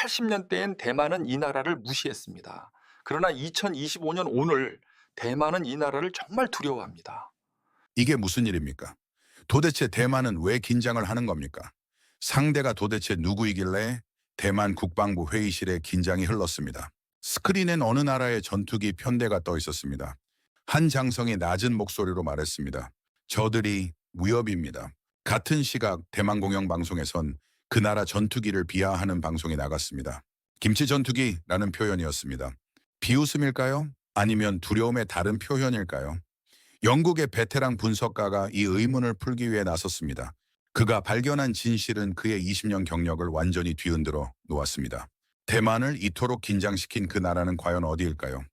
1980년대엔 대만은 이 나라를 무시했습니다. 그러나 2025년 오늘 대만은 이 나라를 정말 두려워합니다. 이게 무슨 일입니까? 도대체 대만은 왜 긴장을 하는 겁니까? 상대가 도대체 누구이길래 대만 국방부 회의실에 긴장이 흘렀습니다. 스크린엔 어느 나라의 전투기 편대가 떠 있었습니다. 한 장성이 낮은 목소리로 말했습니다. 저들이 위협입니다. 같은 시각 대만 공영방송에선 그 나라 전투기를 비하하는 방송이 나갔습니다. 김치 전투기라는 표현이었습니다. 비웃음일까요? 아니면 두려움의 다른 표현일까요? 영국의 베테랑 분석가가 이 의문을 풀기 위해 나섰습니다. 그가 발견한 진실은 그의 20년 경력을 완전히 뒤흔들어 놓았습니다. 대만을 이토록 긴장시킨 그 나라는 과연 어디일까요?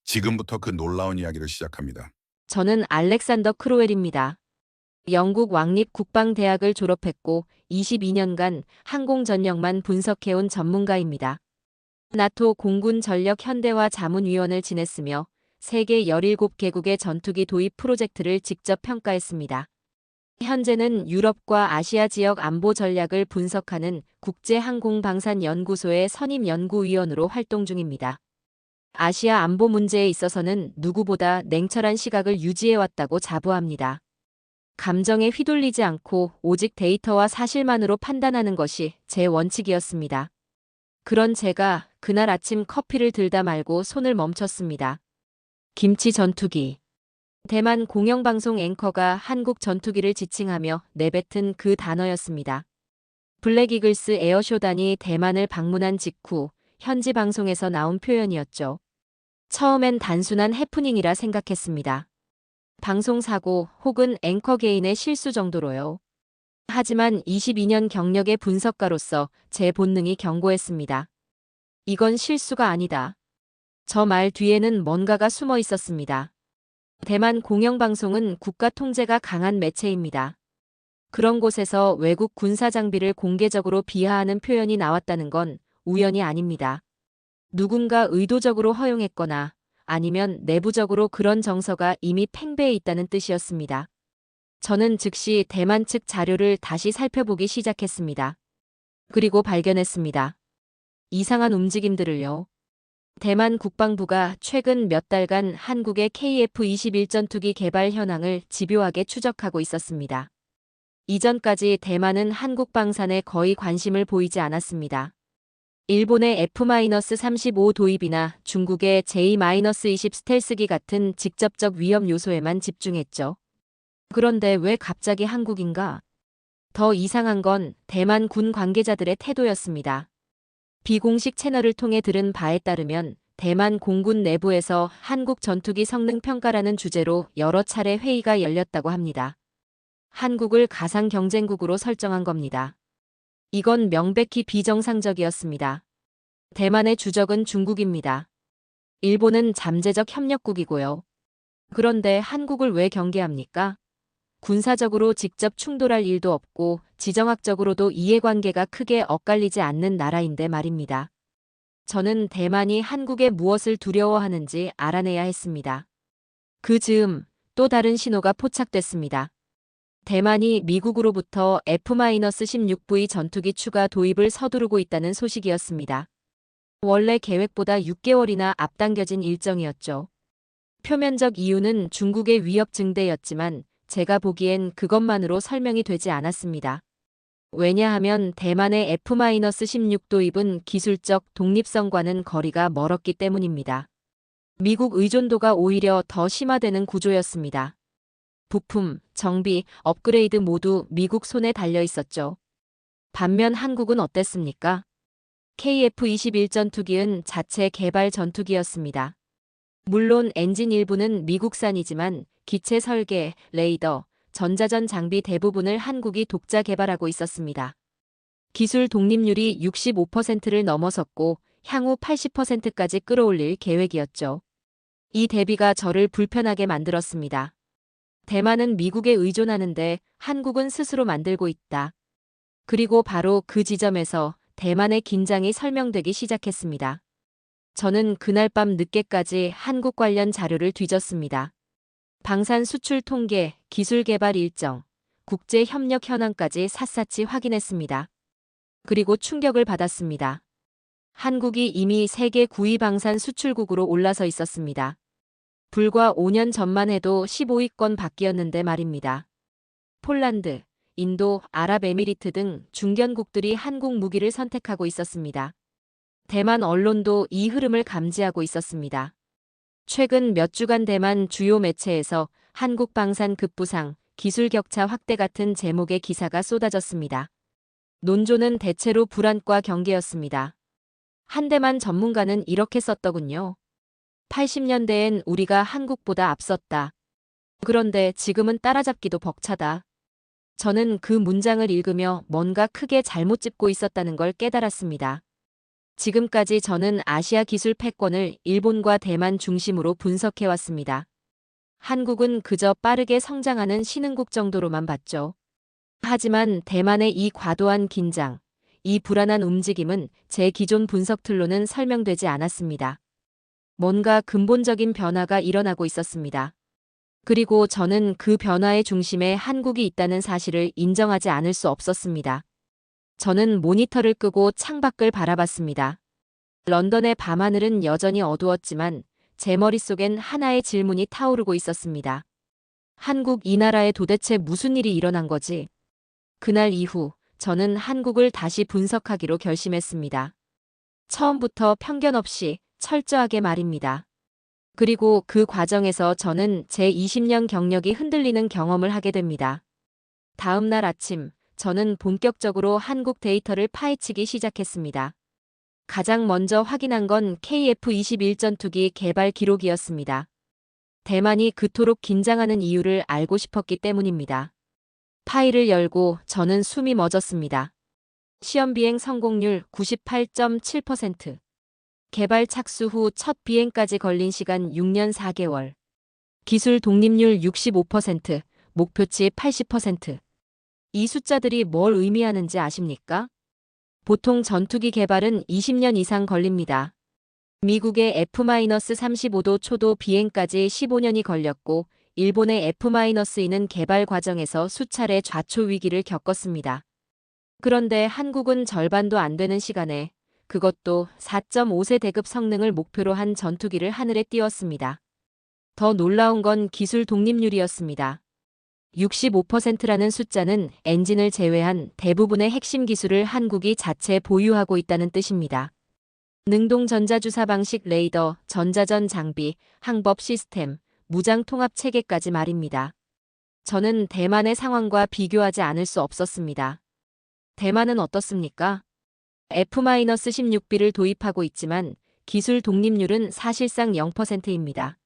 지금부터 그 놀라운 이야기를 시작합니다. 저는 알렉산더 크로웰입니다. 영국 왕립국방대학을 졸업했고 22년간 항공 전력만 분석해온 전문가입니다. 나토 공군 전력 현대화 자문위원을 지냈으며 세계 17개국의 전투기 도입 프로젝트를 직접 평가했습니다. 현재는 유럽과 아시아 지역 안보 전략을 분석하는 국제항공방산연구소의 선임연구위원으로 활동 중입니다. 아시아 안보 문제에 있어서는 누구보다 냉철한 시각을 유지해왔다고 자부합니다. 감정에 휘둘리지 않고 오직 데이터와 사실만으로 판단하는 것이 제 원칙이었습니다. 그런 제가 그날 아침 커피를 들다 말고 손을 멈췄습니다. 김치 전투기. 대만 공영방송 앵커가 한국 전투기를 지칭하며 내뱉은 그 단어였습니다. 블랙이글스 에어쇼단이 대만을 방문한 직후 현지 방송에서 나온 표현이었죠. 처음엔 단순한 해프닝이라 생각했습니다. 방송사고 혹은 앵커 개인의 실수 정도로요. 하지만 22년 경력의 분석가로서 제 본능이 경고했습니다. 이건 실수가 아니다. 저 말 뒤에는 뭔가가 숨어 있었습니다. 대만 공영방송은 국가 통제가 강한 매체입니다. 그런 곳에서 외국 군사 장비를 공개적으로 비하하는 표현이 나왔다는 건 우연이 아닙니다. 누군가 의도적으로 허용했거나 아니면 내부적으로 그런 정서가 이미 팽배해 있다는 뜻이었습니다. 저는 즉시 대만 측 자료를 다시 살펴보기 시작했습니다. 그리고 발견했습니다. 이상한 움직임들을요. 대만 국방부가 최근 몇 달간 한국의 KF-21 전투기 개발 현황을 집요하게 추적하고 있었습니다. 이전까지 대만은 한국 방산에 거의 관심을 보이지 않았습니다. 일본의 F-35 도입이나 중국의 J-20 스텔스기 같은 직접적 위험 요소에만 집중했죠. 그런데 왜 갑자기 한국인가? 더 이상한 건 대만 군 관계자들의 태도였습니다. 비공식 채널을 통해 들은 바에 따르면 대만 공군 내부에서 한국 전투기 성능 평가라는 주제로 여러 차례 회의가 열렸다고 합니다. 한국을 가상 경쟁국으로 설정한 겁니다. 이건 명백히 비정상적이었습니다. 대만의 주적은 중국입니다. 일본은 잠재적 협력국이고요. 그런데 한국을 왜 경계합니까? 군사적으로 직접 충돌할 일도 없고 지정학적으로도 이해관계가 크게 엇갈리지 않는 나라인데 말입니다. 저는 대만이 한국에 무엇을 두려워하는지 알아내야 했습니다. 그 즈음 또 다른 신호가 포착됐습니다. 대만이 미국으로부터 F-16V 전투기 추가 도입을 서두르고 있다는 소식이었습니다. 원래 계획보다 6개월이나 앞당겨진 일정이었죠. 표면적 이유는 중국의 위협 증대였지만 제가 보기엔 그것만으로 설명이 되지 않았습니다. 왜냐하면 대만의 F-16 도입은 기술적 독립성과는 거리가 멀었기 때문입니다. 미국 의존도가 오히려 더 심화되는 구조였습니다. 부품, 정비, 업그레이드 모두 미국 손에 달려 있었죠. 반면 한국은 어땠습니까? KF-21 전투기는 자체 개발 전투기였습니다. 물론 엔진 일부는 미국산이지만 기체 설계, 레이더, 전자전 장비 대부분을 한국이 독자 개발하고 있었습니다. 기술 독립률이 65%를 넘어섰고 향후 80%까지 끌어올릴 계획이었죠. 이 대비가 저를 불편하게 만들었습니다. 대만은 미국에 의존하는데 한국은 스스로 만들고 있다. 그리고 바로 그 지점에서 대만의 긴장이 설명되기 시작했습니다. 저는 그날 밤 늦게까지 한국 관련 자료를 뒤졌습니다. 방산 수출 통계, 기술 개발 일정, 국제 협력 현황까지 샅샅이 확인했습니다. 그리고 충격을 받았습니다. 한국이 이미 세계 9위 방산 수출국으로 올라서 있었습니다. 불과 5년 전만 해도 15위권 밖이었는데 말입니다. 폴란드, 인도, 아랍에미리트 등 중견국들이 한국 무기를 선택하고 있었습니다. 대만 언론도 이 흐름을 감지하고 있었습니다. 최근 몇 주간 대만 주요 매체에서 한국 방산 급부상, 기술 격차 확대 같은 제목의 기사가 쏟아졌습니다. 논조는 대체로 불안과 경계였습니다. 한대만 전문가는 이렇게 썼더군요. 80년대엔 우리가 한국보다 앞섰다. 그런데 지금은 따라잡기도 벅차다. 저는 그 문장을 읽으며 뭔가 크게 잘못 짚고 있었다는 걸 깨달았습니다. 지금까지 저는 아시아 기술 패권을 일본과 대만 중심으로 분석해왔습니다. 한국은 그저 빠르게 성장하는 신흥국 정도로만 봤죠. 하지만 대만의 이 과도한 긴장, 이 불안한 움직임은 제 기존 분석 틀로는 설명되지 않았습니다. 뭔가 근본적인 변화가 일어나고 있었습니다. 그리고 저는 그 변화의 중심에 한국이 있다는 사실을 인정하지 않을 수 없었습니다. 저는 모니터를 끄고 창밖을 바라봤습니다. 런던의 밤하늘은 여전히 어두웠지만 제 머릿속엔 하나의 질문이 타오르고 있었습니다. 한국 이 나라에 도대체 무슨 일이 일어난 거지? 그날 이후 저는 한국을 다시 분석하기로 결심했습니다. 처음부터 편견 없이 철저하게 말입니다. 그리고 그 과정에서 저는 제 20년 경력이 흔들리는 경험을 하게 됩니다. 다음 날 아침, 저는 본격적으로 한국 데이터를 파헤치기 시작했습니다. 가장 먼저 확인한 건 KF-21 전투기 개발 기록이었습니다. 대만이 그토록 긴장하는 이유를 알고 싶었기 때문입니다. 파일을 열고 저는 숨이 멎었습니다. 시험 비행 성공률 98.7%. 개발 착수 후 첫 비행까지 걸린 시간 6년 4개월. 기술 독립률 65%, 목표치 80%. 이 숫자들이 뭘 의미하는지 아십니까? 보통 전투기 개발은 20년 이상 걸립니다. 미국의 F-35도 초도 비행까지 15년이 걸렸고 일본의 F-2는 개발 과정에서 수차례 좌초 위기를 겪었습니다. 그런데 한국은 절반도 안 되는 시간에 그것도 4.5세 대급 성능을 목표로 한 전투기를 하늘에 띄웠습니다. 더 놀라운 건 기술 독립률이었습니다. 65%라는 숫자는 엔진을 제외한 대부분의 핵심 기술을 한국이 자체 보유하고 있다는 뜻입니다. 능동 전자주사 방식 레이더, 전자전 장비, 항법 시스템, 무장 통합 체계까지 말입니다. 저는 대만의 상황과 비교하지 않을 수 없었습니다. 대만은 어떻습니까? F-16B를 도입하고 있지만 기술 독립률은 사실상 0%입니다.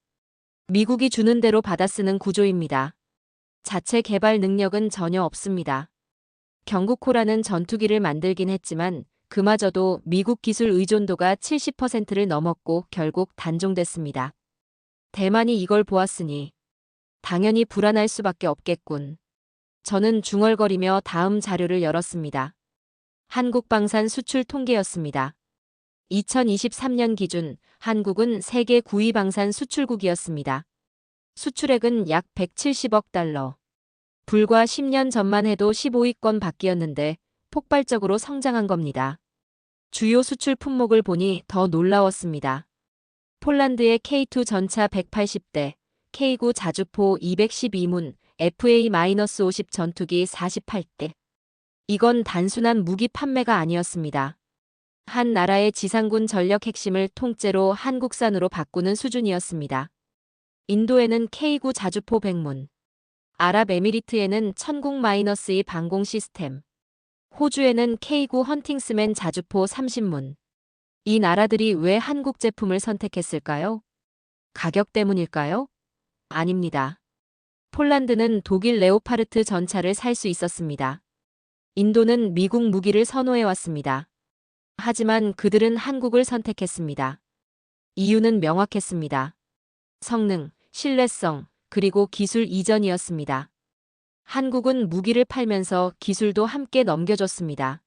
미국이 주는 대로 받아 쓰는 구조입니다. 자체 개발 능력은 전혀 없습니다. 경국호라는 전투기를 만들긴 했지만 그마저도 미국 기술 의존도가 70%를 넘었고 결국 단종됐습니다. 대만이 이걸 보았으니 당연히 불안할 수밖에 없겠군. 저는 중얼거리며 다음 자료를 열었습니다. 한국 방산 수출 통계였습니다. 2023년 기준 한국은 세계 9위 방산 수출국이었습니다. 수출액은 약 170억 달러. 불과 10년 전만 해도 15위권 밖이었는데 폭발적으로 성장한 겁니다. 주요 수출 품목을 보니 더 놀라웠습니다. 폴란드의 K2 전차 180대, K9 자주포 212문, FA-50 전투기 48대. 이건 단순한 무기 판매가 아니었습니다. 한 나라의 지상군 전력 핵심을 통째로 한국산으로 바꾸는 수준이었습니다. 인도에는 K9 자주포 100문, 아랍에미리트에는 천국-2 방공 시스템, 호주에는 K9 헌팅스맨 자주포 30문. 이 나라들이 왜 한국 제품을 선택했을까요? 가격 때문일까요? 아닙니다. 폴란드는 독일 레오파르트 전차를 살 수 있었습니다. 인도는 미국 무기를 선호해왔습니다. 하지만 그들은 한국을 선택했습니다. 이유는 명확했습니다. 성능, 신뢰성, 그리고 기술 이전이었습니다. 한국은 무기를 팔면서 기술도 함께 넘겨줬습니다.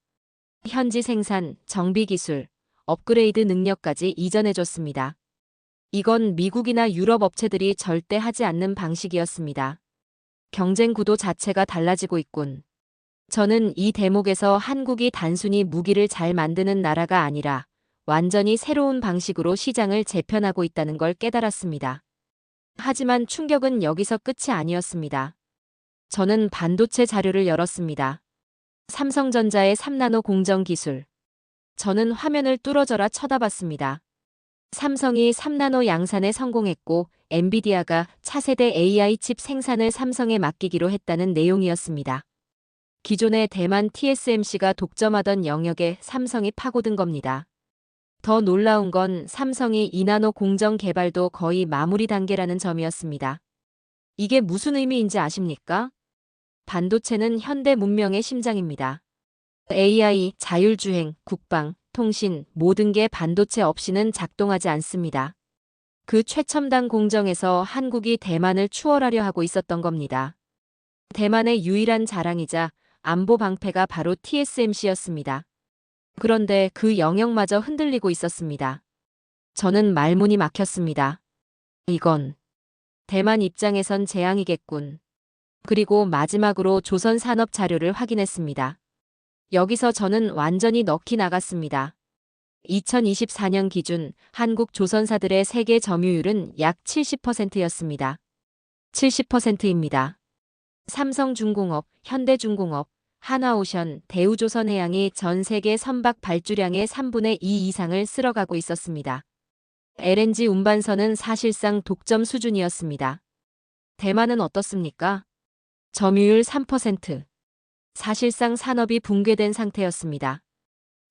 현지 생산, 정비 기술, 업그레이드 능력까지 이전해줬습니다. 이건 미국이나 유럽 업체들이 절대 하지 않는 방식이었습니다. 경쟁 구도 자체가 달라지고 있군. 저는 이 대목에서 한국이 단순히 무기를 잘 만드는 나라가 아니라 완전히 새로운 방식으로 시장을 재편하고 있다는 걸 깨달았습니다. 하지만 충격은 여기서 끝이 아니었습니다. 저는 반도체 자료를 열었습니다. 삼성전자의 3나노 공정 기술. 저는 화면을 뚫어져라 쳐다봤습니다. 삼성이 3나노 양산에 성공했고 엔비디아가 차세대 AI 칩 생산을 삼성에 맡기기로 했다는 내용이었습니다. 기존의 대만 TSMC가 독점하던 영역에 삼성이 파고든 겁니다. 더 놀라운 건 삼성이 2나노 공정 개발도 거의 마무리 단계라는 점이었습니다. 이게 무슨 의미인지 아십니까? 반도체는 현대 문명의 심장입니다. AI, 자율주행, 국방, 통신, 모든 게 반도체 없이는 작동하지 않습니다. 그 최첨단 공정에서 한국이 대만을 추월하려 하고 있었던 겁니다. 대만의 유일한 자랑이자 안보 방패가 바로 TSMC였습니다. 그런데 그 영역마저 흔들리고 있었습니다. 저는 말문이 막혔습니다. 이건 대만 입장에선 재앙이겠군. 그리고 마지막으로 조선 산업 자료를 확인했습니다. 여기서 저는 완전히 넋이 나갔습니다. 2024년 기준 한국 조선사들의 세계 점유율은 약 70%였습니다. 70%입니다. 삼성중공업, 현대중공업, 한화오션, 대우조선해양이 전 세계 선박 발주량의 3분의 2 이상을 쓸어가고 있었습니다. LNG 운반선은 사실상 독점 수준이었습니다. 대만은 어떻습니까? 점유율 3%. 사실상 산업이 붕괴된 상태였습니다.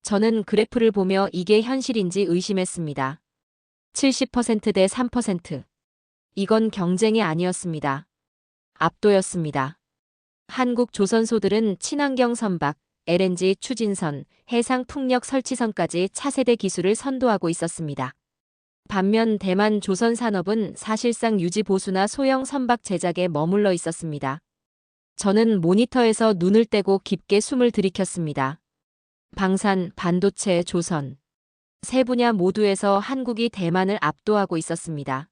저는 그래프를 보며 이게 현실인지 의심했습니다. 70%대 3%. 이건 경쟁이 아니었습니다. 압도였습니다. 한국 조선소들은 친환경 선박, LNG 추진선, 해상 풍력 설치선까지 차세대 기술을 선도하고 있었습니다. 반면 대만 조선산업은 사실상 유지 보수나 소형 선박 제작에 머물러 있었습니다. 저는 모니터에서 눈을 떼고 깊게 숨을 들이켰습니다. 방산, 반도체, 조선. 세 분야 모두에서 한국이 대만을 압도하고 있었습니다.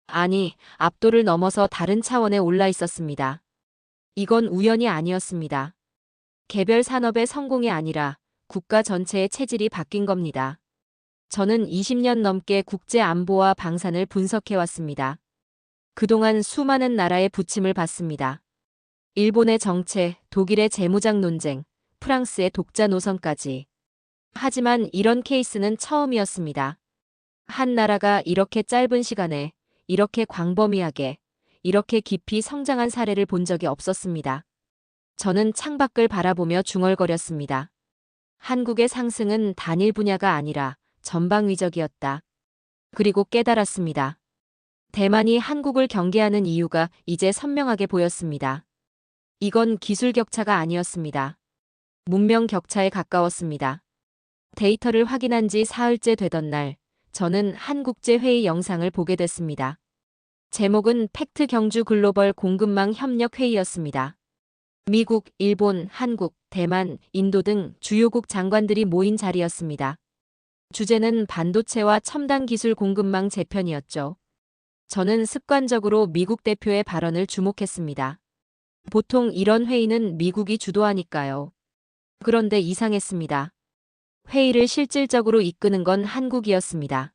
아니, 압도를 넘어서 다른 차원에 올라 있었습니다. 이건 우연이 아니었습니다. 개별 산업의 성공이 아니라 국가 전체의 체질이 바뀐 겁니다. 저는 20년 넘게 국제 안보와 방산을 분석해왔습니다. 그동안 수많은 나라의 부침을 봤습니다. 일본의 정체, 독일의 재무장 논쟁, 프랑스의 독자 노선까지. 하지만 이런 케이스는 처음이었습니다. 한 나라가 이렇게 짧은 시간에, 이렇게 광범위하게, 이렇게 깊이 성장한 사례를 본 적이 없었습니다. 저는 창밖을 바라보며 중얼거렸습니다. 한국의 상승은 단일 분야가 아니라 전방위적이었다. 그리고 깨달았습니다. 대만이 한국을 경계하는 이유가 이제 선명하게 보였습니다. 이건 기술 격차가 아니었습니다. 문명 격차에 가까웠습니다. 데이터를 확인한 지 사흘째 되던 날, 저는 한국제회의 영상을 보게 됐습니다. 제목은 팩트 경주 글로벌 공급망 협력 회의였습니다. 미국, 일본, 한국, 대만, 인도 등 주요국 장관들이 모인 자리였습니다. 주제는 반도체와 첨단 기술 공급망 재편이었죠. 저는 습관적으로 미국 대표의 발언을 주목했습니다. 보통 이런 회의는 미국이 주도하니까요. 그런데 이상했습니다. 회의를 실질적으로 이끄는 건 한국이었습니다.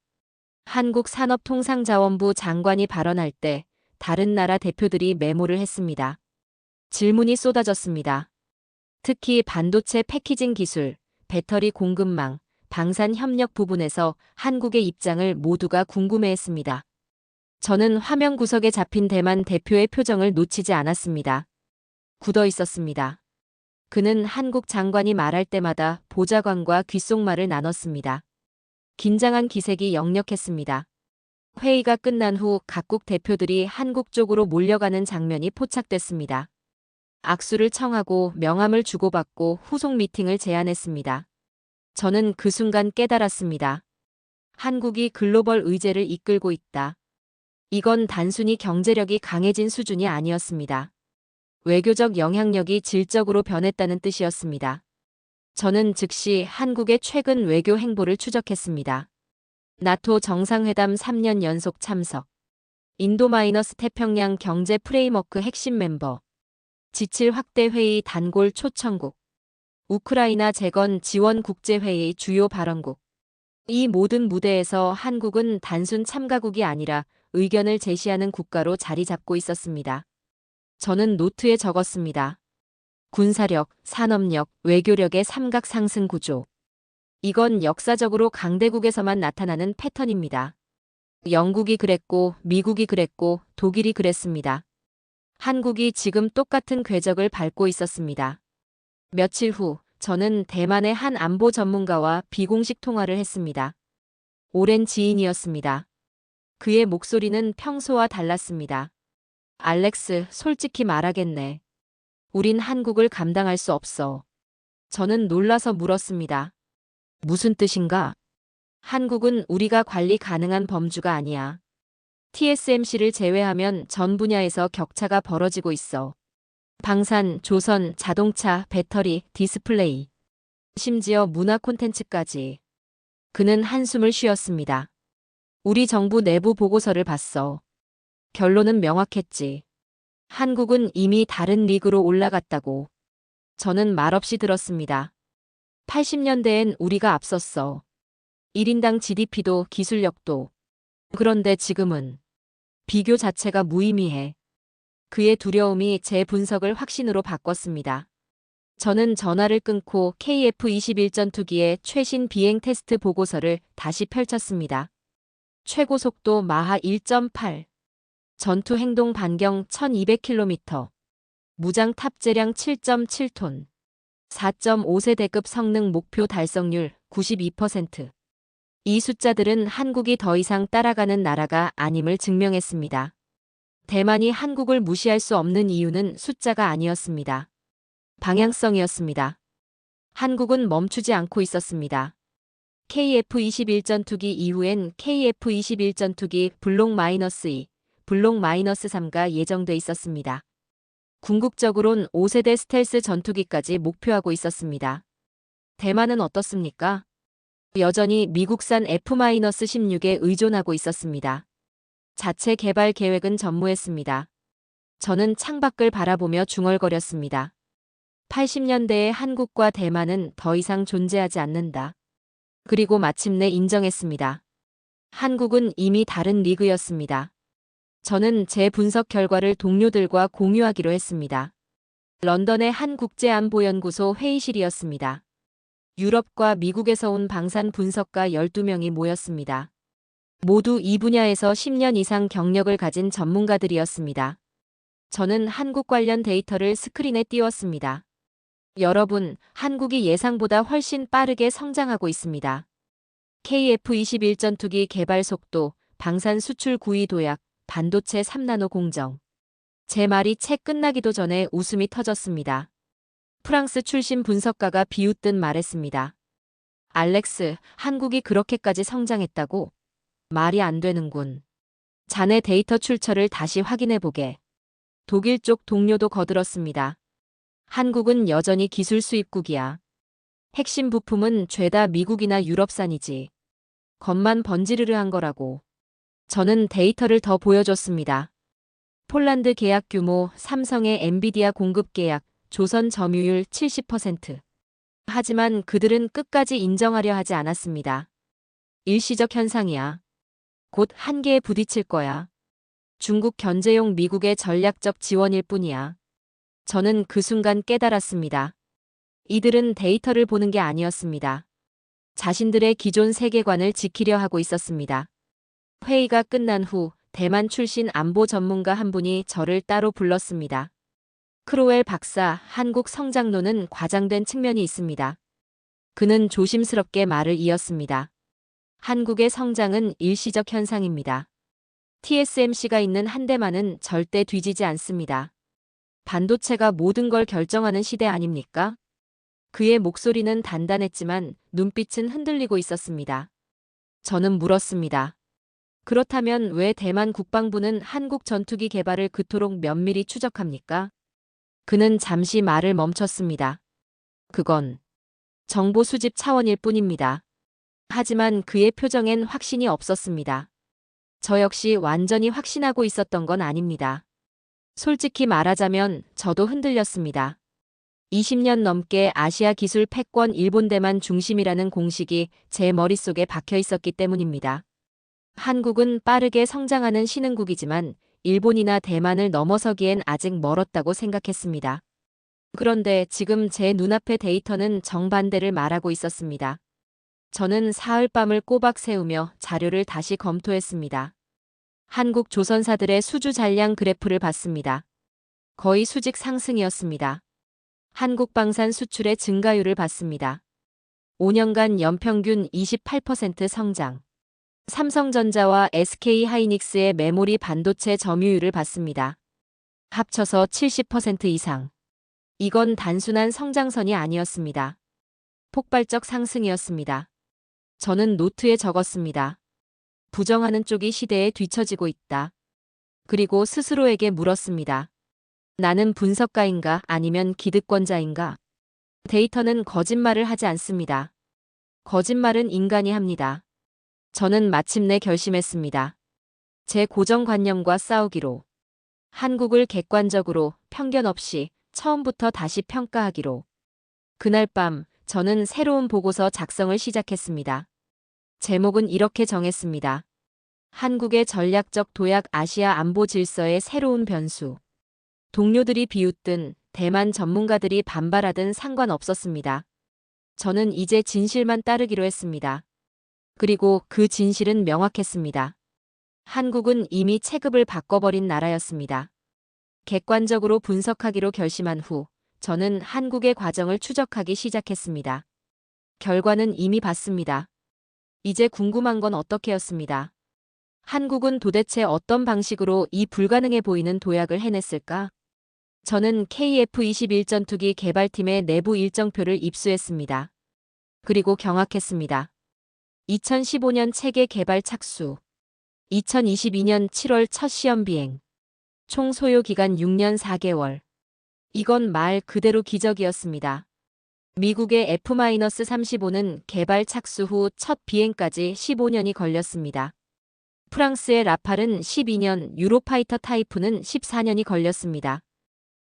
한국산업통상자원부 장관이 발언할 때 다른 나라 대표들이 메모를 했습니다. 질문이 쏟아졌습니다. 특히 반도체 패키징 기술, 배터리 공급망, 방산 협력 부분에서 한국의 입장을 모두가 궁금해했습니다. 저는 화면 구석에 잡힌 대만 대표의 표정을 놓치지 않았습니다. 굳어 있었습니다. 그는 한국 장관이 말할 때마다 보좌관과 귓속말을 나눴습니다. 긴장한 기색이 역력했습니다. 회의가 끝난 후 각국 대표들이 한국 쪽으로 몰려가는 장면이 포착됐습니다. 악수를 청하고 명함을 주고받고 후속 미팅을 제안했습니다. 저는 그 순간 깨달았습니다. 한국이 글로벌 의제를 이끌고 있다. 이건 단순히 경제력이 강해진 수준이 아니었습니다. 외교적 영향력이 질적으로 변했다는 뜻이었습니다. 저는 즉시 한국의 최근 외교 행보를 추적했습니다. 나토 정상회담 3년 연속 참석. 인도-태평양 경제 프레임워크 핵심 멤버. 지칠 확대 회의 단골 초청국. 우크라이나 재건 지원 국제회의 주요 발언국. 이 모든 무대에서 한국은 단순 참가국이 아니라 의견을 제시하는 국가로 자리 잡고 있었습니다. 저는 노트에 적었습니다. 군사력, 산업력, 외교력의 삼각 상승 구조. 이건 역사적으로 강대국에서만 나타나는 패턴입니다. 영국이 그랬고, 미국이 그랬고, 독일이 그랬습니다. 한국이 지금 똑같은 궤적을 밟고 있었습니다. 며칠 후, 저는 대만의 한 안보 전문가와 비공식 통화를 했습니다. 오랜 지인이었습니다. 그의 목소리는 평소와 달랐습니다. 알렉스, 솔직히 말하겠네. 우린 한국을 감당할 수 없어. 저는 놀라서 물었습니다. 무슨 뜻인가? 한국은 우리가 관리 가능한 범주가 아니야. TSMC를 제외하면 전 분야에서 격차가 벌어지고 있어. 방산, 조선, 자동차, 배터리, 디스플레이. 심지어 문화 콘텐츠까지. 그는 한숨을 쉬었습니다. 우리 정부 내부 보고서를 봤어. 결론은 명확했지. 한국은 이미 다른 리그로 올라갔다고. 저는 말없이 들었습니다. 80년대엔 우리가 앞섰어. 1인당 GDP도 기술력도. 그런데 지금은 비교 자체가 무의미해. 그의 두려움이 제 분석을 확신으로 바꿨습니다. 저는 전화를 끊고 KF-21전투기의 최신 비행 테스트 보고서를 다시 펼쳤습니다. 최고 속도 마하 1.8. 전투 행동 반경 1200km. 무장 탑재량 7.7톤. 4.5세대급 성능 목표 달성률 92%. 이 숫자들은 한국이 더 이상 따라가는 나라가 아님을 증명했습니다. 대만이 한국을 무시할 수 없는 이유는 숫자가 아니었습니다. 방향성이었습니다. 한국은 멈추지 않고 있었습니다. KF-21전투기 이후엔 KF-21전투기 블록-2, 블록-3가 예정돼 있었습니다. 궁극적으론 5세대 스텔스 전투기까지 목표하고 있었습니다. 대만은 어떻습니까? 여전히 미국산 F-16에 의존하고 있었습니다. 자체 개발 계획은 전무했습니다. 저는 창밖을 바라보며 중얼거렸습니다. 80년대의 한국과 대만은 더 이상 존재하지 않는다. 그리고 마침내 인정했습니다. 한국은 이미 다른 리그였습니다. 저는 제 분석 결과를 동료들과 공유하기로 했습니다. 런던의 한 국제안보연구소 회의실이었습니다. 유럽과 미국에서 온 방산 분석가 12명이 모였습니다. 모두 이 분야에서 10년 이상 경력을 가진 전문가들이었습니다. 저는 한국 관련 데이터를 스크린에 띄웠습니다. 여러분, 한국이 예상보다 훨씬 빠르게 성장하고 있습니다. KF-21전투기 개발 속도, 방산 수출 구이 도약, 반도체 3나노 공정. 제 말이 채 끝나기도 전에 웃음이 터졌습니다. 프랑스 출신 분석가가 비웃듯 말했습니다. 알렉스, 한국이 그렇게까지 성장했다고? 말이 안 되는군. 자네 데이터 출처를 다시 확인해보게. 독일 쪽 동료도 거들었습니다. 한국은 여전히 기술 수입국이야. 핵심 부품은 죄다 미국이나 유럽산이지. 겉만 번지르르한 거라고. 저는 데이터를 더 보여줬습니다. 폴란드 계약 규모, 삼성의 엔비디아 공급 계약, 조선 점유율 70%. 하지만 그들은 끝까지 인정하려 하지 않았습니다. 일시적 현상이야. 곧 한계에 부딪힐 거야. 중국 견제용 미국의 전략적 지원일 뿐이야. 저는 그 순간 깨달았습니다. 이들은 데이터를 보는 게 아니었습니다. 자신들의 기존 세계관을 지키려 하고 있었습니다. 회의가 끝난 후 대만 출신 안보 전문가 한 분이 저를 따로 불렀습니다. 크로웰 박사, 한국 성장론은 과장된 측면이 있습니다. 그는 조심스럽게 말을 이었습니다. 한국의 성장은 일시적 현상입니다. TSMC가 있는 한 대만은 절대 뒤지지 않습니다. 반도체가 모든 걸 결정하는 시대 아닙니까? 그의 목소리는 단단했지만 눈빛은 흔들리고 있었습니다. 저는 물었습니다. 그렇다면 왜 대만 국방부는 한국 전투기 개발을 그토록 면밀히 추적합니까? 그는 잠시 말을 멈췄습니다. 그건 정보 수집 차원일 뿐입니다. 하지만 그의 표정엔 확신이 없었습니다. 저 역시 완전히 확신하고 있었던 건 아닙니다. 솔직히 말하자면 저도 흔들렸습니다. 20년 넘게 아시아 기술 패권 일본 대만 중심이라는 공식이 제 머릿속에 박혀 있었기 때문입니다. 한국은 빠르게 성장하는 신흥국이지만 일본이나 대만을 넘어서기엔 아직 멀었다고 생각했습니다. 그런데 지금 제 눈앞의 데이터는 정반대를 말하고 있었습니다. 저는 사흘밤을 꼬박 세우며 자료를 다시 검토했습니다. 한국 조선사들의 수주 잔량 그래프를 봤습니다. 거의 수직 상승이었습니다. 한국 방산 수출의 증가율을 봤습니다. 5년간 연평균 28% 성장. 삼성전자와 SK하이닉스의 메모리 반도체 점유율을 봤습니다. 합쳐서 70% 이상. 이건 단순한 성장선이 아니었습니다. 폭발적 상승이었습니다. 저는 노트에 적었습니다. 부정하는 쪽이 시대에 뒤처지고 있다. 그리고 스스로에게 물었습니다. 나는 분석가인가 아니면 기득권자인가? 데이터는 거짓말을 하지 않습니다. 거짓말은 인간이 합니다. 저는 마침내 결심했습니다. 제 고정관념과 싸우기로. 한국을 객관적으로, 편견 없이, 처음부터 다시 평가하기로. 그날 밤, 저는 새로운 보고서 작성을 시작했습니다. 제목은 이렇게 정했습니다. 한국의 전략적 도약 아시아 안보 질서의 새로운 변수. 동료들이 비웃든 대만 전문가들이 반발하든 상관없었습니다. 저는 이제 진실만 따르기로 했습니다. 그리고 그 진실은 명확했습니다. 한국은 이미 체급을 바꿔버린 나라였습니다. 객관적으로 분석하기로 결심한 후 저는 한국의 과정을 추적하기 시작했습니다. 결과는 이미 봤습니다. 이제 궁금한 건 어떻게였습니다. 한국은 도대체 어떤 방식으로 이 불가능해 보이는 도약을 해냈을까? 저는 KF-21 전투기 개발팀의 내부 일정표를 입수했습니다. 그리고 경악했습니다. 2015년 체계 개발 착수. 2022년 7월 첫 시험 비행. 총 소요 기간 6년 4개월. 이건 말 그대로 기적이었습니다. 미국의 F-35는 개발 착수 후 첫 비행까지 15년이 걸렸습니다. 프랑스의 라팔은 12년, 유로파이터 타이프는 14년이 걸렸습니다.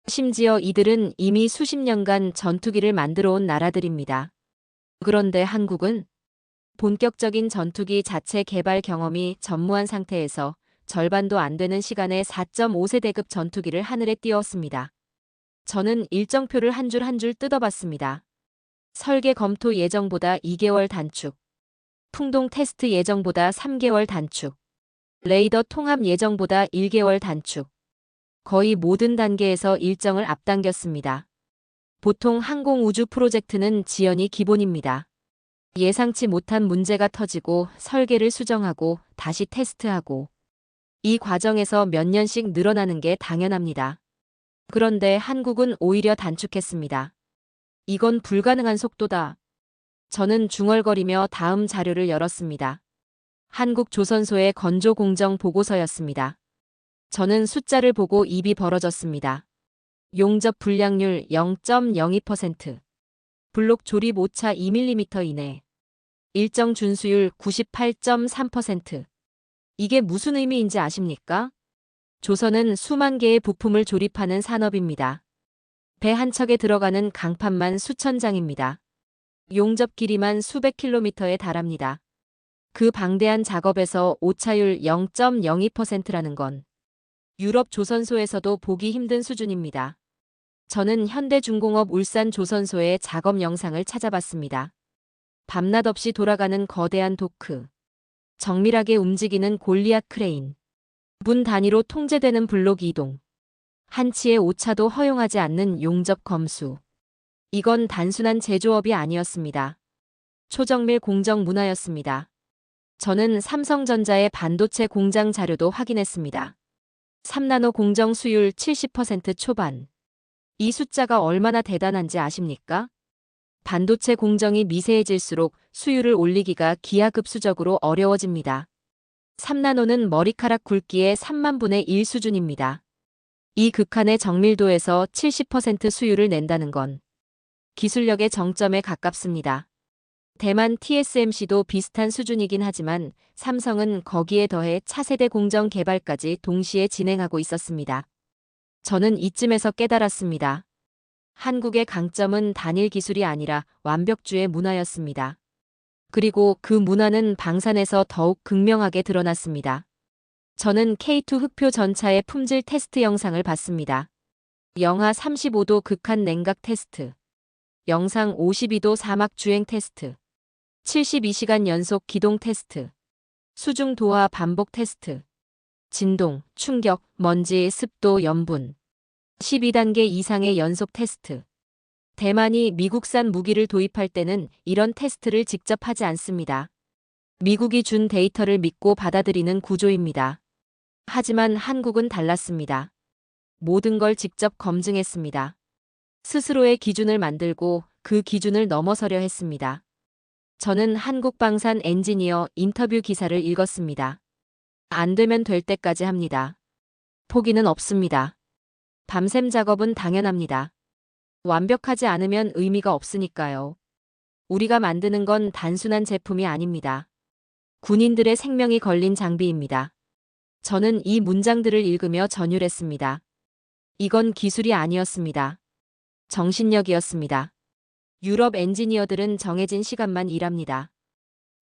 심지어 이들은 이미 수십 년간 전투기를 만들어 온 나라들입니다. 그런데 한국은 본격적인 전투기 자체 개발 경험이 전무한 상태에서 절반도 안 되는 시간에 4.5세대급 전투기를 하늘에 띄웠습니다. 저는 일정표를 한 줄 한 줄 뜯어봤습니다. 설계 검토 예정보다 2개월 단축. 풍동 테스트 예정보다 3개월 단축. 레이더 통합 예정보다 1개월 단축. 거의 모든 단계에서 일정을 앞당겼습니다. 보통 항공우주 프로젝트는 지연이 기본입니다. 예상치 못한 문제가 터지고 설계를 수정하고 다시 테스트하고 이 과정에서 몇 년씩 늘어나는 게 당연합니다. 그런데 한국은 오히려 단축했습니다. 이건 불가능한 속도다. 저는 중얼거리며 다음 자료를 열었습니다. 한국조선소의 건조공정 보고서였습니다. 저는 숫자를 보고 입이 벌어졌습니다. 용접 불량률 0.02%. 블록 조립 오차 2mm 이내. 일정 준수율 98.3%. 이게 무슨 의미인지 아십니까? 조선은 수만 개의 부품을 조립하는 산업입니다. 배 한 척에 들어가는 강판만 수천 장입니다. 용접 길이만 수백 킬로미터에 달합니다. 그 방대한 작업에서 오차율 0.02%라는 건 유럽 조선소에서도 보기 힘든 수준입니다. 저는 현대중공업 울산 조선소의 작업 영상을 찾아봤습니다. 밤낮 없이 돌아가는 거대한 도크. 정밀하게 움직이는 골리앗 크레인. 분 단위로 통제되는 블록 이동. 한치의 오차도 허용하지 않는 용접 검수. 이건 단순한 제조업이 아니었습니다. 초정밀 공정 문화였습니다. 저는 삼성전자의 반도체 공장 자료도 확인했습니다. 3나노 공정 수율 70% 초반. 이 숫자가 얼마나 대단한지 아십니까? 반도체 공정이 미세해질수록 수율을 올리기가 기하급수적으로 어려워집니다. 3나노는 머리카락 굵기의 3만 분의 1 수준입니다. 이 극한의 정밀도에서 70% 수율을 낸다는 건 기술력의 정점에 가깝습니다. 대만 TSMC도 비슷한 수준이긴 하지만 삼성은 거기에 더해 차세대 공정 개발까지 동시에 진행하고 있었습니다. 저는 이쯤에서 깨달았습니다. 한국의 강점은 단일 기술이 아니라 완벽주의 문화였습니다. 그리고 그 문화는 방산에서 더욱 극명하게 드러났습니다. 저는 K2 흑표 전차의 품질 테스트 영상을 봤습니다. 영하 35도 극한 냉각 테스트, 영상 52도 사막 주행 테스트, 72시간 연속 기동 테스트, 수중 도하 반복 테스트, 진동, 충격, 먼지, 습도, 염분, 12단계 이상의 연속 테스트. 대만이 미국산 무기를 도입할 때는 이런 테스트를 직접 하지 않습니다. 미국이 준 데이터를 믿고 받아들이는 구조입니다. 하지만 한국은 달랐습니다. 모든 걸 직접 검증했습니다. 스스로의 기준을 만들고 그 기준을 넘어서려 했습니다. 저는 한국방산 엔지니어 인터뷰 기사를 읽었습니다. 안 되면 될 때까지 합니다. 포기는 없습니다. 밤샘 작업은 당연합니다. 완벽하지 않으면 의미가 없으니까요. 우리가 만드는 건 단순한 제품이 아닙니다. 군인들의 생명이 걸린 장비입니다. 저는 이 문장들을 읽으며 전율했습니다. 이건 기술이 아니었습니다. 정신력이었습니다. 유럽 엔지니어들은 정해진 시간만 일합니다.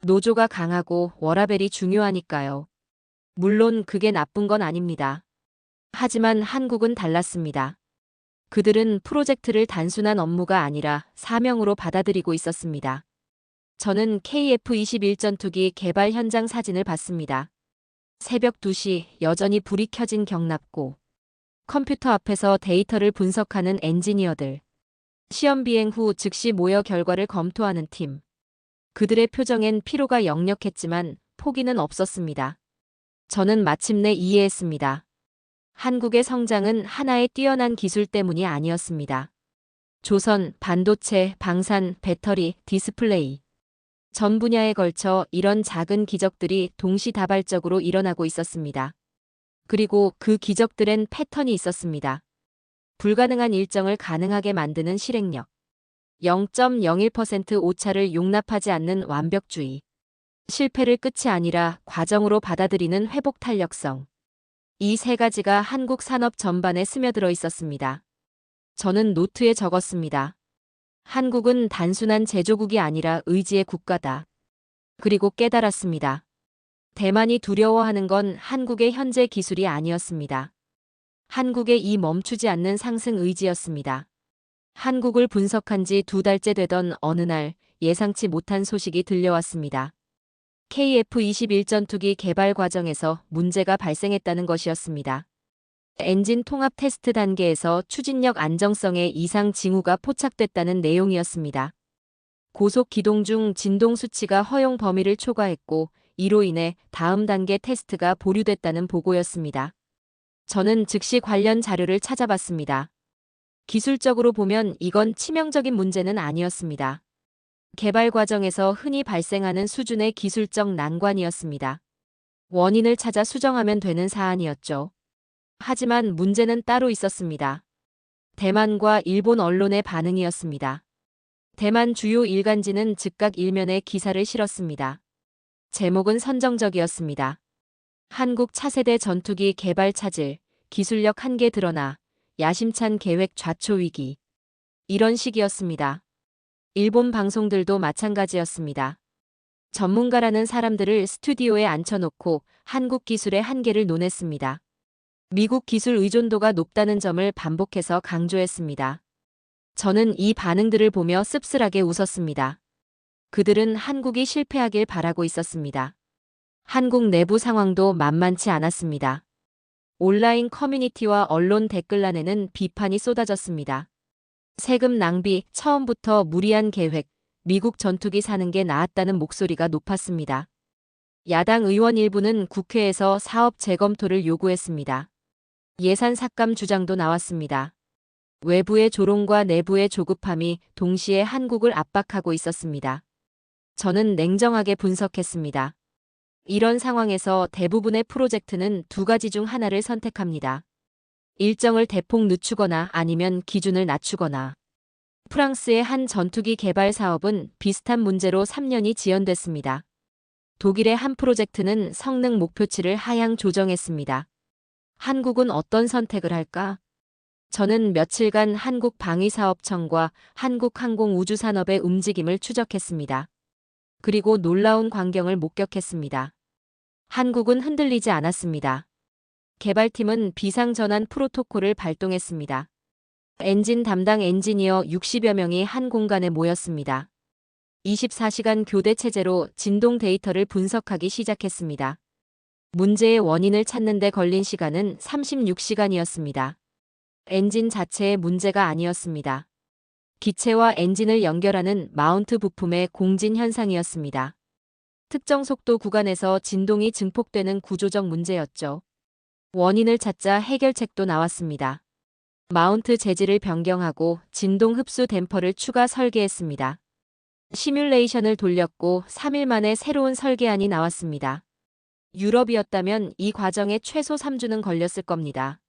노조가 강하고 워라밸이 중요하니까요. 물론 그게 나쁜 건 아닙니다. 하지만 한국은 달랐습니다. 그들은 프로젝트를 단순한 업무가 아니라 사명으로 받아들이고 있었습니다. 저는 KF-21 전투기 개발 현장 사진을 봤습니다. 새벽 2시 여전히 불이 켜진 경납고 컴퓨터 앞에서 데이터를 분석하는 엔지니어들. 시험 비행 후 즉시 모여 결과를 검토하는 팀. 그들의 표정엔 피로가 역력했지만 포기는 없었습니다. 저는 마침내 이해했습니다. 한국의 성장은 하나의 뛰어난 기술 때문이 아니었습니다. 조선, 반도체, 방산, 배터리, 디스플레이. 전 분야에 걸쳐 이런 작은 기적들이 동시다발적으로 일어나고 있었습니다. 그리고 그 기적들엔 패턴이 있었습니다. 불가능한 일정을 가능하게 만드는 실행력. 0.01% 오차를 용납하지 않는 완벽주의. 실패를 끝이 아니라 과정으로 받아들이는 회복 탄력성. 이 세 가지가 한국 산업 전반에 스며들어 있었습니다. 저는 노트에 적었습니다. 한국은 단순한 제조국이 아니라 의지의 국가다. 그리고 깨달았습니다. 대만이 두려워하는 건 한국의 현재 기술이 아니었습니다. 한국의 이 멈추지 않는 상승 의지였습니다. 한국을 분석한 지 2달째 되던 어느 날 예상치 못한 소식이 들려왔습니다. KF-21 전투기 개발 과정에서 문제가 발생했다는 것이었습니다. 엔진 통합 테스트 단계에서 추진력 안정성의 이상 징후가 포착됐다는 내용이었습니다. 고속 기동 중 진동 수치가 허용 범위를 초과했고 이로 인해 다음 단계 테스트가 보류됐다는 보고였습니다. 저는 즉시 관련 자료를 찾아봤습니다. 기술적으로 보면 이건 치명적인 문제는 아니었습니다. 개발 과정에서 흔히 발생하는 수준의 기술적 난관이었습니다. 원인을 찾아 수정하면 되는 사안이었죠. 하지만 문제는 따로 있었습니다. 대만과 일본 언론의 반응이었습니다. 대만 주요 일간지는 즉각 일면에 기사를 실었습니다. 제목은 선정적이었습니다. 한국 차세대 전투기 개발 차질, 기술력 한계 드러나, 야심찬 계획 좌초 위기. 이런 식이었습니다. 일본 방송들도 마찬가지였습니다. 전문가라는 사람들을 스튜디오에 앉혀놓고 한국 기술의 한계를 논했습니다. 미국 기술 의존도가 높다는 점을 반복해서 강조했습니다. 저는 이 반응들을 보며 씁쓸하게 웃었습니다. 그들은 한국이 실패하길 바라고 있었습니다. 한국 내부 상황도 만만치 않았습니다. 온라인 커뮤니티와 언론 댓글란에는 비판이 쏟아졌습니다. 세금 낭비, 처음부터 무리한 계획, 미국 전투기 사는 게 나았다는 목소리가 높았습니다. 야당 의원 일부는 국회에서 사업 재검토를 요구했습니다. 예산 삭감 주장도 나왔습니다. 외부의 조롱과 내부의 조급함이 동시에 한국을 압박하고 있었습니다. 저는 냉정하게 분석했습니다. 이런 상황에서 대부분의 프로젝트는 두 가지 중 하나를 선택합니다. 일정을 대폭 늦추거나 아니면 기준을 낮추거나. 프랑스의 한 전투기 개발 사업은 비슷한 문제로 3년이 지연됐습니다. 독일의 한 프로젝트는 성능 목표치를 하향 조정했습니다. 한국은 어떤 선택을 할까? 저는 며칠간 한국방위사업청과 한국항공우주산업의 움직임을 추적했습니다. 그리고 놀라운 광경을 목격했습니다. 한국은 흔들리지 않았습니다. 개발팀은 비상전환 프로토콜을 발동했습니다. 엔진 담당 엔지니어 60여 명이 한 공간에 모였습니다. 24시간 교대 체제로 진동 데이터를 분석하기 시작했습니다. 문제의 원인을 찾는 데 걸린 시간은 36시간이었습니다. 엔진 자체의 문제가 아니었습니다. 기체와 엔진을 연결하는 마운트 부품의 공진 현상이었습니다. 특정 속도 구간에서 진동이 증폭되는 구조적 문제였죠. 원인을 찾자 해결책도 나왔습니다. 마운트 재질을 변경하고 진동 흡수 댐퍼를 추가 설계했습니다. 시뮬레이션을 돌렸고 3일 만에 새로운 설계안이 나왔습니다. 유럽이었다면 이 과정에 최소 3주는 걸렸을 겁니다.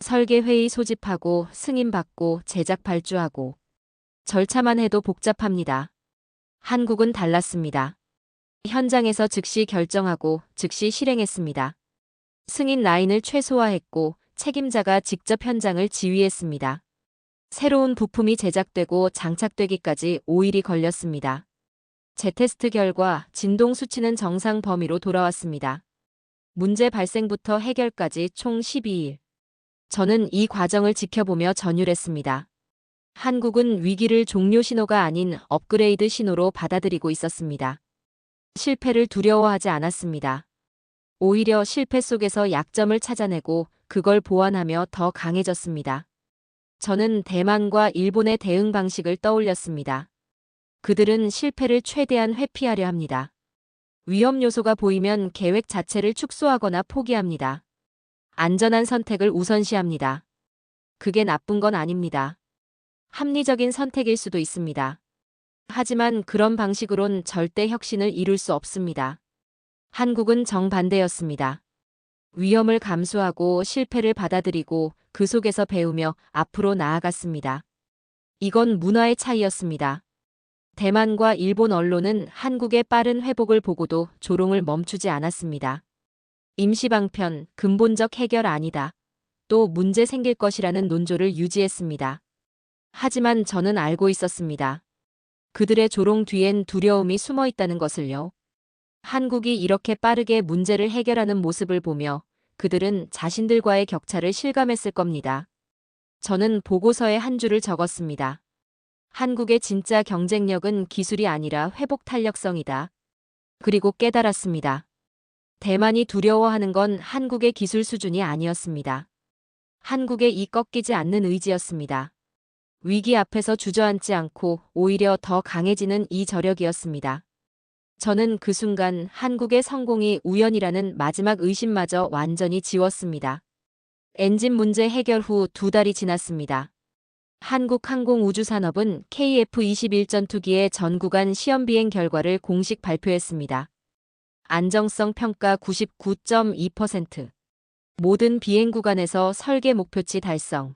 설계회의 소집하고 승인받고 제작 발주하고 절차만 해도 복잡합니다. 한국은 달랐습니다. 현장에서 즉시 결정하고 즉시 실행했습니다. 승인 라인을 최소화했고 책임자가 직접 현장을 지휘했습니다. 새로운 부품이 제작되고 장착되기까지 5일이 걸렸습니다. 재테스트 결과 진동 수치는 정상 범위로 돌아왔습니다. 문제 발생부터 해결까지 총 12일. 저는 이 과정을 지켜보며 전율했습니다. 한국은 위기를 종료 신호가 아닌 업그레이드 신호로 받아들이고 있었습니다. 실패를 두려워하지 않았습니다. 오히려 실패 속에서 약점을 찾아내고 그걸 보완하며 더 강해졌습니다. 저는 대만과 일본의 대응 방식을 떠올렸습니다. 그들은 실패를 최대한 회피하려 합니다. 위험 요소가 보이면 계획 자체를 축소하거나 포기합니다. 안전한 선택을 우선시합니다. 그게 나쁜 건 아닙니다. 합리적인 선택일 수도 있습니다. 하지만 그런 방식으론 절대 혁신을 이룰 수 없습니다. 한국은 정반대였습니다. 위험을 감수하고 실패를 받아들이고 그 속에서 배우며 앞으로 나아갔습니다. 이건 문화의 차이였습니다. 대만과 일본 언론은 한국의 빠른 회복을 보고도 조롱을 멈추지 않았습니다. 임시방편, 근본적 해결 아니다. 또 문제 생길 것이라는 논조를 유지했습니다. 하지만 저는 알고 있었습니다. 그들의 조롱 뒤엔 두려움이 숨어 있다는 것을요. 한국이 이렇게 빠르게 문제를 해결하는 모습을 보며 그들은 자신들과의 격차를 실감했을 겁니다. 저는 보고서에 한 줄을 적었습니다. 한국의 진짜 경쟁력은 기술이 아니라 회복 탄력성이다. 그리고 깨달았습니다. 대만이 두려워하는 건 한국의 기술 수준이 아니었습니다. 한국의 이 꺾이지 않는 의지였습니다. 위기 앞에서 주저앉지 않고 오히려 더 강해지는 이 저력이었습니다. 저는 그 순간 한국의 성공이 우연이라는 마지막 의심마저 완전히 지웠습니다. 엔진 문제 해결 후 2달이 지났습니다. 한국항공우주산업은 KF-21 전투기의 전 구간 시험 비행 결과를 공식 발표했습니다. 안정성 평가 99.2%. 모든 비행 구간에서 설계 목표치 달성.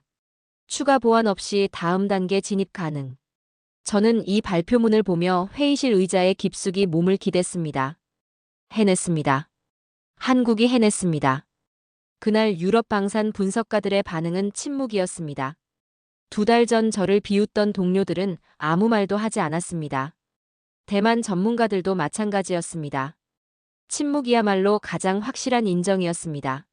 추가 보완 없이 다음 단계 진입 가능. 저는 이 발표문을 보며 회의실 의자에 깊숙이 몸을 기댔습니다. 해냈습니다. 한국이 해냈습니다. 그날 유럽 방산 분석가들의 반응은 침묵이었습니다. 2달 전 저를 비웃던 동료들은 아무 말도 하지 않았습니다. 대만 전문가들도 마찬가지였습니다. 침묵이야말로 가장 확실한 인정이었습니다.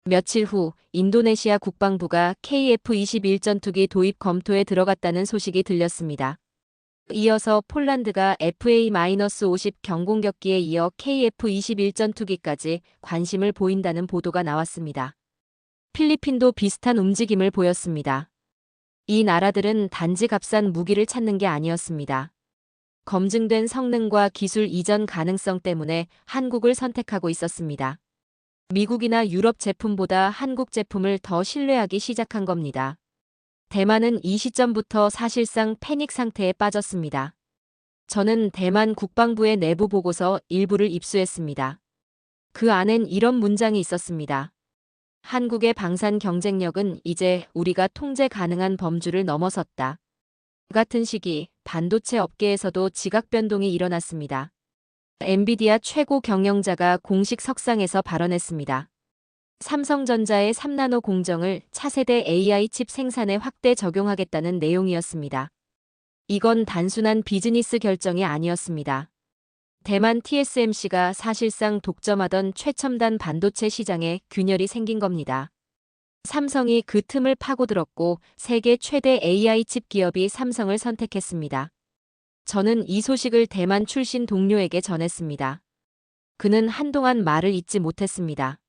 며칠 후 인도네시아 국방부가 KF-21 전투기 도입 검토에 들어갔다는 소식이 들렸습니다. 이어서 폴란드가 FA-50 경공격기에 이어 KF-21 전투기까지 관심을 보인다는 보도가 나왔습니다. 필리핀도 비슷한 움직임을 보였습니다. 이 나라들은 단지 값싼 무기를 찾는 게 아니었습니다. 검증된 성능과 기술 이전 가능성 때문에 한국을 선택하고 있었습니다. 미국이나 유럽 제품보다 한국 제품을 더 신뢰하기 시작한 겁니다. 대만은 이 시점부터 사실상 패닉 상태에 빠졌습니다. 저는 대만 국방부의 내부 보고서 일부를 입수했습니다. 그 안엔 이런 문장이 있었습니다. 한국의 방산 경쟁력은 이제 우리가 통제 가능한 범주를 넘어섰다. 같은 시기 반도체 업계에서도 지각 변동이 일어났습니다. 엔비디아 최고 경영자가 공식 석상에서 발언했습니다. 삼성전자의 3나노 공정을 차세대 AI 칩 생산에 확대 적용하겠다는 내용이었습니다. 이건 단순한 비즈니스 결정이 아니었습니다. 대만 TSMC가 사실상 독점하던 최첨단 반도체 시장에 균열이 생긴 겁니다. 삼성이 그 틈을 파고들었고 세계 최대 AI 칩 기업이 삼성을 선택했습니다. 저는 이 소식을 대만 출신 동료에게 전했습니다. 그는 한동안 말을 잇지 못했습니다.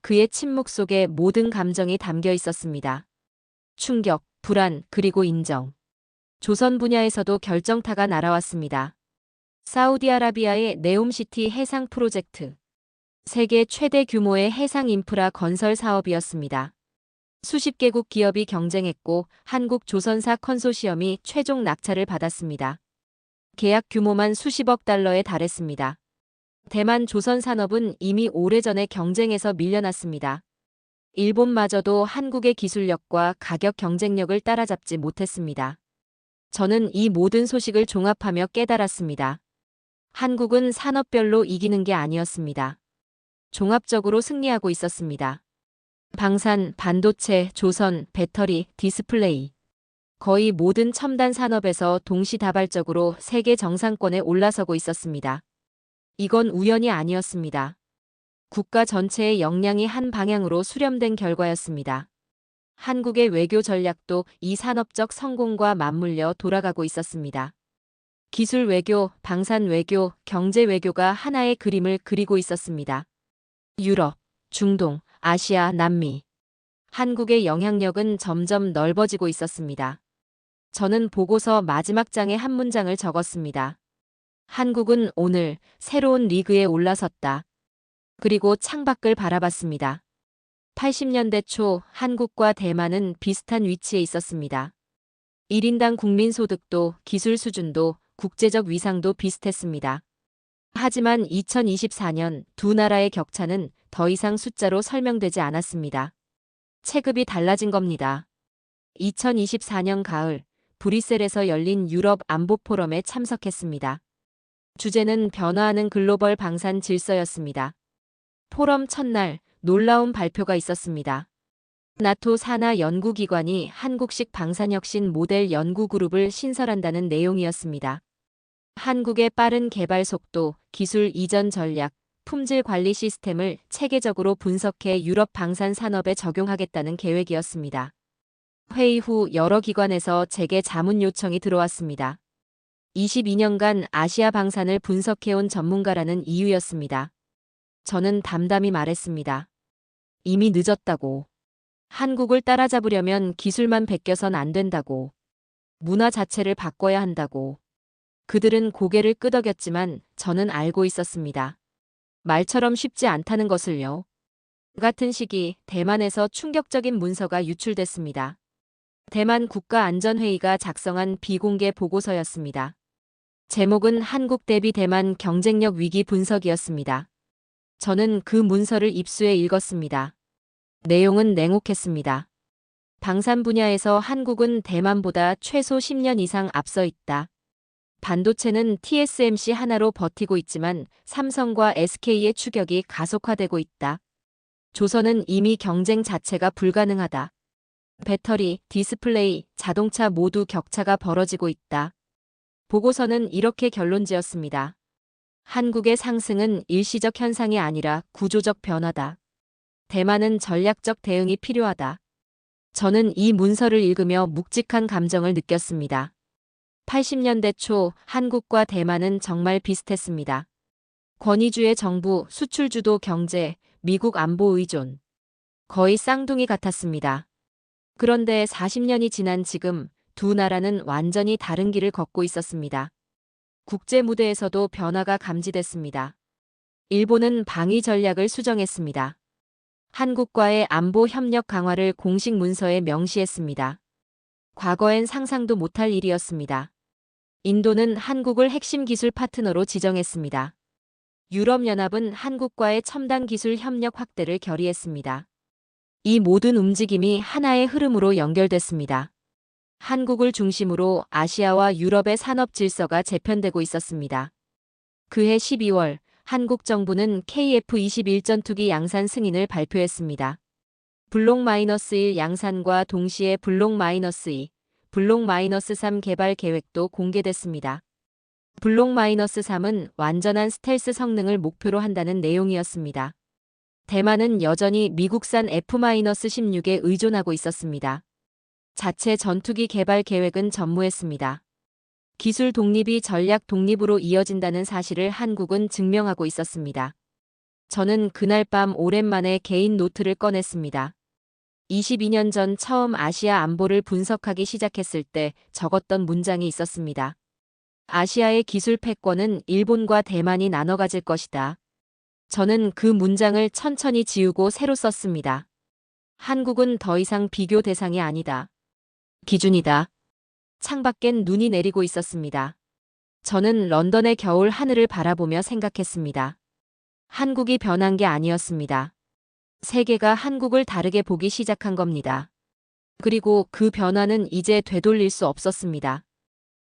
그의 침묵 속에 모든 감정이 담겨 있었습니다. 충격, 불안, 그리고 인정. 조선 분야에서도 결정타가 날아왔습니다. 사우디아라비아의 네옴시티 해상 프로젝트. 세계 최대 규모의 해상 인프라 건설 사업이었습니다. 수십 개국 기업이 경쟁했고 한국 조선사 컨소시엄이 최종 낙찰을 받았습니다. 계약 규모만 수십억 달러에 달했습니다. 대만 조선산업은 이미 오래전에 경쟁에서 밀려났습니다. 일본마저도 한국의 기술력과 가격 경쟁력을 따라잡지 못했습니다. 저는 이 모든 소식을 종합하며 깨달았습니다. 한국은 산업별로 이기는 게 아니었습니다. 종합적으로 승리하고 있었습니다. 방산, 반도체, 조선, 배터리, 디스플레이. 거의 모든 첨단 산업에서 동시다발적으로 세계 정상권에 올라서고 있었습니다. 이건 우연이 아니었습니다. 국가 전체의 역량이 한 방향으로 수렴된 결과였습니다. 한국의 외교 전략도 이 산업적 성공과 맞물려 돌아가고 있었습니다. 기술 외교, 방산 외교, 경제 외교가 하나의 그림을 그리고 있었습니다. 유럽, 중동, 아시아, 남미. 한국의 영향력은 점점 넓어지고 있었습니다. 저는 보고서 마지막 장에 한 문장을 적었습니다. 한국은 오늘 새로운 리그에 올라섰다. 그리고 창밖을 바라봤습니다. 80년대 초 한국과 대만은 비슷한 위치에 있었습니다. 1인당 국민소득도 기술 수준도 국제적 위상도 비슷했습니다. 하지만 2024년 두 나라의 격차는 더 이상 숫자로 설명되지 않았습니다. 체급이 달라진 겁니다. 2024년 가을 브뤼셀에서 열린 유럽 안보 포럼에 참석했습니다. 주제는 변화하는 글로벌 방산 질서였습니다. 포럼 첫날 놀라운 발표가 있었습니다. 나토 산하 연구기관이 한국식 방산혁신 모델 연구그룹을 신설한다는 내용이었습니다. 한국의 빠른 개발 속도, 기술 이전 전략, 품질 관리 시스템을 체계적으로 분석해 유럽 방산 산업에 적용하겠다는 계획이었습니다. 회의 후 여러 기관에서 제게 자문 요청이 들어왔습니다. 22년간 아시아 방산을 분석해온 전문가라는 이유였습니다. 저는 담담히 말했습니다. 이미 늦었다고. 한국을 따라잡으려면 기술만 베껴선 안 된다고. 문화 자체를 바꿔야 한다고. 그들은 고개를 끄덕였지만 저는 알고 있었습니다. 말처럼 쉽지 않다는 것을요. 같은 시기 대만에서 충격적인 문서가 유출됐습니다. 대만 국가안전회의가 작성한 비공개 보고서였습니다. 제목은 한국 대비 대만 경쟁력 위기 분석이었습니다. 저는 그 문서를 입수해 읽었습니다. 내용은 냉혹했습니다. 방산 분야에서 한국은 대만보다 최소 10년 이상 앞서 있다. 반도체는 TSMC 하나로 버티고 있지만 삼성과 SK의 추격이 가속화되고 있다. 조선은 이미 경쟁 자체가 불가능하다. 배터리, 디스플레이, 자동차 모두 격차가 벌어지고 있다. 보고서는 이렇게 결론지었습니다. 한국의 상승은 일시적 현상이 아니라 구조적 변화다. 대만은 전략적 대응이 필요하다. 저는 이 문서를 읽으며 묵직한 감정을 느꼈습니다. 80년대 초 한국과 대만은 정말 비슷했습니다. 권위주의 정부, 수출주도 경제, 미국 안보 의존. 거의 쌍둥이 같았습니다. 그런데 40년이 지난 지금 두 나라는 완전히 다른 길을 걷고 있었습니다. 국제 무대에서도 변화가 감지됐습니다. 일본은 방위 전략을 수정했습니다. 한국과의 안보 협력 강화를 공식 문서에 명시했습니다. 과거엔 상상도 못할 일이었습니다. 인도는 한국을 핵심 기술 파트너로 지정했습니다. 유럽연합은 한국과의 첨단 기술 협력 확대를 결의했습니다. 이 모든 움직임이 하나의 흐름으로 연결됐습니다. 한국을 중심으로 아시아와 유럽의 산업 질서가 재편되고 있었습니다. 그해 12월 한국 정부는 KF-21 전투기 양산 승인을 발표했습니다. 블록-1 양산과 동시에 블록-2, 블록-3 개발 계획도 공개됐습니다. 블록-3은 완전한 스텔스 성능을 목표로 한다는 내용이었습니다. 대만은 여전히 미국산 F-16에 의존하고 있었습니다. 자체 전투기 개발 계획은 전무했습니다. 기술 독립이 전략 독립으로 이어진다는 사실을 한국은 증명하고 있었습니다. 저는 그날 밤 오랜만에 개인 노트를 꺼냈습니다. 22년 전 처음 아시아 안보를 분석하기 시작했을 때 적었던 문장이 있었습니다. 아시아의 기술 패권은 일본과 대만이 나눠 가질 것이다. 저는 그 문장을 천천히 지우고 새로 썼습니다. 한국은 더 이상 비교 대상이 아니다. 기준이다. 창밖엔 눈이 내리고 있었습니다. 저는 런던의 겨울 하늘을 바라보며 생각했습니다. 한국이 변한 게 아니었습니다. 세계가 한국을 다르게 보기 시작한 겁니다. 그리고 그 변화는 이제 되돌릴 수 없었습니다.